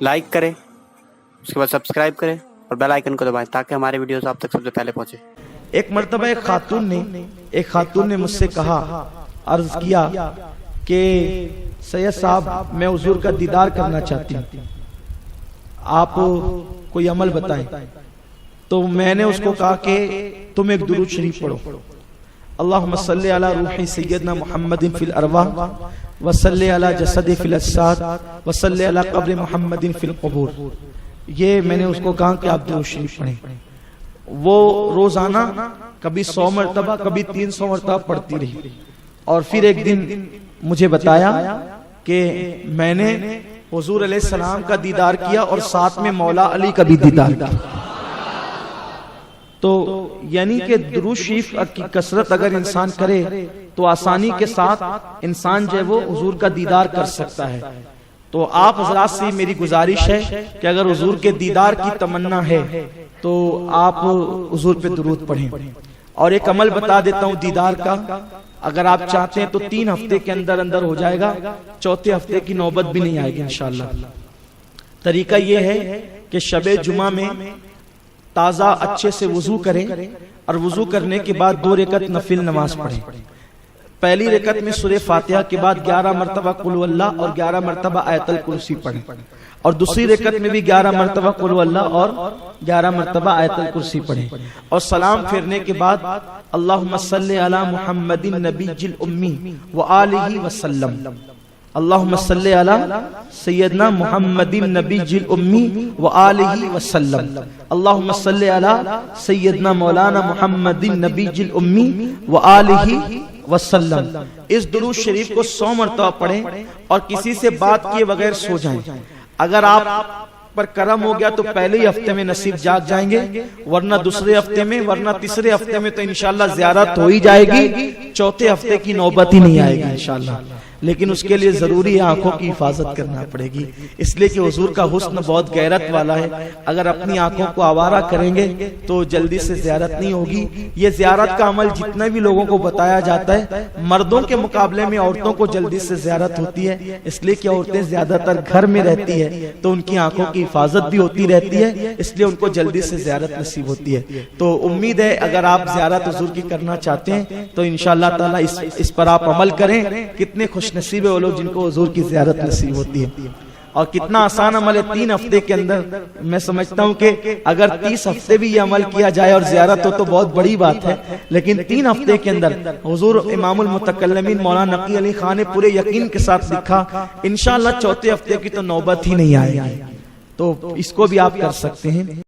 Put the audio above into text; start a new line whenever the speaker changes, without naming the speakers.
Like करें, उसके बाद सब्सक्राइब करें और बेल आइकन को दबाएं ताकि हमारे वीडियोस आप तक सबसे पहले पहुंचे।
एक मर्तबा एक खातून ने मुझसे कहा, अर्ज किया कि सैयद साहब मैं हुजूर का दीदार करना चाहती हूँ, आप कोई अमल बताएं। तो मैंने उसको कहा कि तुम एक दुरूद शरीफ पढ़ो, अल्लाहुम्मा सल्ली अला रूही सय्यदना मुहम्मदिन फिल अरवाह व सल्ली अला जसदी फिल अज्साद व सल्ली अला क़ब्र मुहम्मदिन फिल क़ुबूर। ये मैंने उसको कहा कि आप दुरूद शरीफ पढ़ें। वो रोजाना कभी 100 मरतबा कभी 300 मरतबा पढ़ती रही और फिर एक दिन मुझे बताया कि मैंने हुजूर अलैहिस्सलाम का दीदार किया और साथ में मौला अली का भी दीदार किया। तो यानी कि दुरूद शरीफ की कसरत अगर इंसान करे तो आसानी के साथ इंसान जो है वो हुजूर का दीदार कर सकता है। तो आप हजरात से मेरी गुजारिश है कि अगर हुजूर के दीदार की तमन्ना है तो आप हुजूर पे दुरूद पढ़ें। और एक अमल बता देता हूँ दीदार का, अगर आप चाहते हैं तो 3 हफ्ते के अंदर अंदर हो जाएगा, 4थे हफ्ते की नौबत भी नहीं आएगी इंशाअल्लाह। तरीका यह है कि शबे जुमा में ताज़ा अच्छे से वुजू करें और वुजू करने के बाद 2 रकत नफिल नमाज पढ़ें। पहली रकत में सूरह फातिहा के बाद 11 मरतबा कुल हुवल्लाह और 11 मरतबा आयतुल कुर्सी पढ़ें और दूसरी रकत में भी 11 मरतबा कुल हुवल्लाह और 11 मरतबा आयतुल कुर्सी पढ़ें और सलाम फेरने के बाद अल्लाहुम्मा सल्ली अला मुहम्मदिन नबीजिल उम्मी व आलिहि वसल्लम, अल्लाहुम्मा सल्ली अला सय्यदना मुहम्मदिन नबीजिल उम्मी व आलिहि वसल्लम, अल्लाहुम्मा सल्ली अला सय्यदना मौलाना मुहम्मदिन नबीजिल उम्मी व आलिहि वसल्लम। इस दुरूद शरीफ को 100 मरतबा पढ़ें और किसी से बात किए बगैर सो जाएं। अगर आप पर करम हो गया तो पहले ही हफ्ते में नसीब जाग जाएंगे, वरना दूसरे हफ्ते में, वरना तीसरे हफ्ते में तो इंशाल्लाह ज़ियारत हो ही जाएगी, 4थे हफ्ते की नौबत ही नहीं आएगी इंशाल्लाह। लेकिन उसके लिए जरूरी है आंखों की हिफाजत करना पड़ेगी, इसलिए कि हुजूर का हुस्न बहुत गैरत वाला है। अगर अपनी आंखों को आवारा करेंगे तो जल्दी से ज़ियारत नहीं होगी। ये ज़ियारत का अमल जितने भी लोगों को बताया जाता है, मर्दों के मुकाबले में औरतों को जल्दी से ज़ियारत होती है, इसलिए कि औरतें ज्यादातर घर में रहती है तो उनकी आंखों की हिफाजत भी होती रहती है, इसलिए उनको जल्दी से ज़ियारत नसीब होती है। तो उम्मीद है अगर आप ज़ियारत हुजूर की करना चाहते हैं तो इंशाअल्लाह ताला इस पर आप अमल करें। कितने खुश नसीब है वो लोग जिनको हुजूर की ज़ियारत नसीब होती है। और कितना आसान अमल है, 3 हफ्ते के अंदर। मैं समझता हूँ कि अगर 30 हफ्ते भी ये अमल किया जाए और ज़ियारत हो तो बहुत बड़ी बात है, लेकिन 3 हफ्ते के अंदर हुजूर इमामुल मुतकल्लिमीन मौलाना नकी अली खान ने पूरे यकीन के साथ लिखा इंशाअल्लाह 4थे हफ्ते की तो नौबत ही नहीं आएगी। तो इसको भी आप कर सकते हैं।